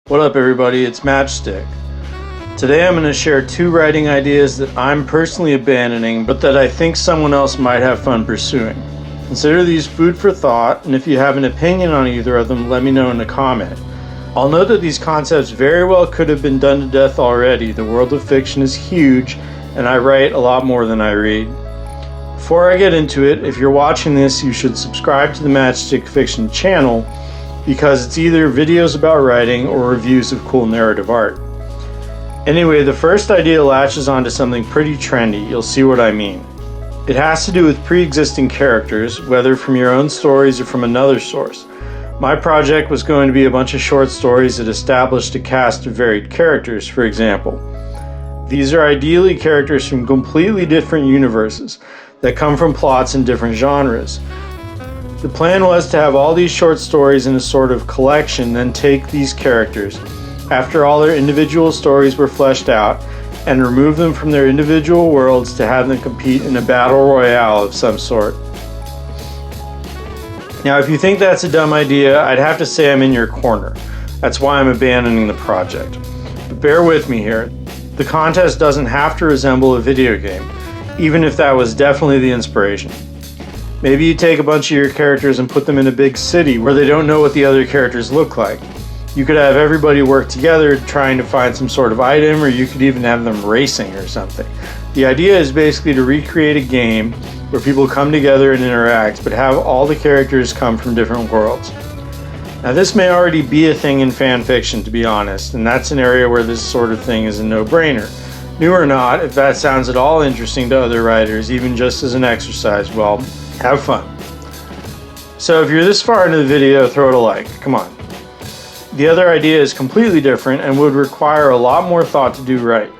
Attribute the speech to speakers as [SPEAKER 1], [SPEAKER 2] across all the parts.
[SPEAKER 1] What up everybody, it's Matchstick. Today I'm going to share 2 writing ideas that I'm personally abandoning, but that I think someone else might have fun pursuing. Consider these food for thought, and if you have an opinion on either of them, let me know in a comment. I'll note that these concepts very well could have been done to death already. The world of fiction is huge, and I write a lot more than I read. Before I get into it, if you're watching this, you should subscribe to the Matchstick Fiction channel, because it's either videos about writing or reviews of cool narrative art. Anyway, the first idea latches onto something pretty trendy. You'll see what I mean. It has to do with pre-existing characters, whether from your own stories or from another source. My project was going to be a bunch of short stories that established a cast of varied characters, for example. These are ideally characters from completely different universes that come from plots in different genres. The plan was to have all these short stories in a sort of collection, then take these characters, after all their individual stories were fleshed out, and remove them from their individual worlds to have them compete in a battle royale of some sort. Now, if you think that's a dumb idea, I'd have to say I'm in your corner. That's why I'm abandoning the project. But bear with me here. The contest doesn't have to resemble a video game, even if that was definitely the inspiration. Maybe you take a bunch of your characters and put them in a big city where they don't know what the other characters look like. You could have everybody work together trying to find some sort of item, or you could even have them racing or something. The idea is basically to recreate a game where people come together and interact, but have all the characters come from different worlds. Now, this may already be a thing in fan fiction, to be honest, and that's an area where this sort of thing is a no-brainer. New or not, if that sounds at all interesting to other writers, even just as an exercise, well, have fun. So if you're this far into the video, throw it a like. Come on. The other idea is completely different and would require a lot more thought to do right.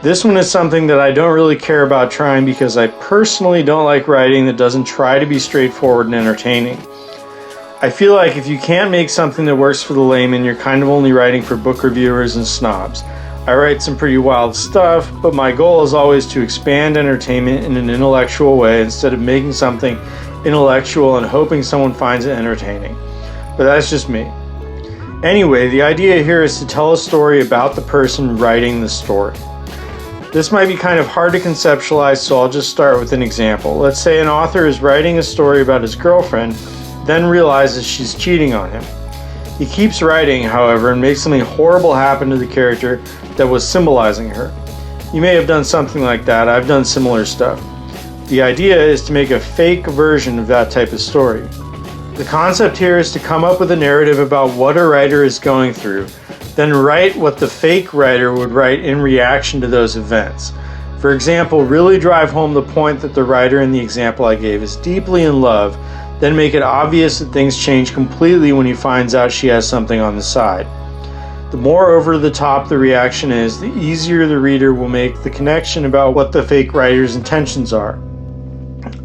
[SPEAKER 1] This one is something that I don't really care about trying because I personally don't like writing that doesn't try to be straightforward and entertaining. I feel like if you can't make something that works for the layman, you're kind of only writing for book reviewers and snobs. I write some pretty wild stuff, but my goal is always to expand entertainment in an intellectual way instead of making something intellectual and hoping someone finds it entertaining. But that's just me. Anyway, the idea here is to tell a story about the person writing the story. This might be kind of hard to conceptualize, so I'll just start with an example. Let's say an author is writing a story about his girlfriend, then realizes she's cheating on him. He keeps writing, however, and makes something horrible happen to the character that was symbolizing her. You may have done something like that. I've done similar stuff. The idea is to make a fake version of that type of story. The concept here is to come up with a narrative about what a writer is going through, then write what the fake writer would write in reaction to those events. For example, really drive home the point that the writer in the example I gave is deeply in love, then make it obvious that things change completely when he finds out she has something on the side. The more over the top the reaction is, the easier the reader will make the connection about what the fake writer's intentions are.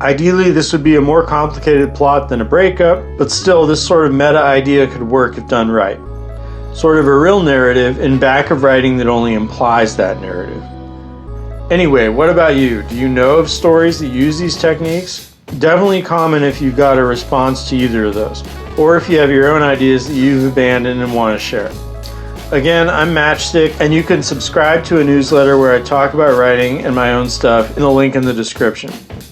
[SPEAKER 1] Ideally, this would be a more complicated plot than a breakup, but still, this sort of meta idea could work if done right. Sort of a real narrative in back of writing that only implies that narrative. Anyway, what about you? Do you know of stories that use these techniques? Definitely comment if you've got a response to either of those, or if you have your own ideas that you've abandoned and want to share. Again, I'm Matchstick, and you can subscribe to a newsletter where I talk about writing and my own stuff in the link in the description.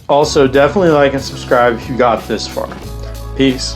[SPEAKER 1] Also, definitely like and subscribe if you got this far. Peace.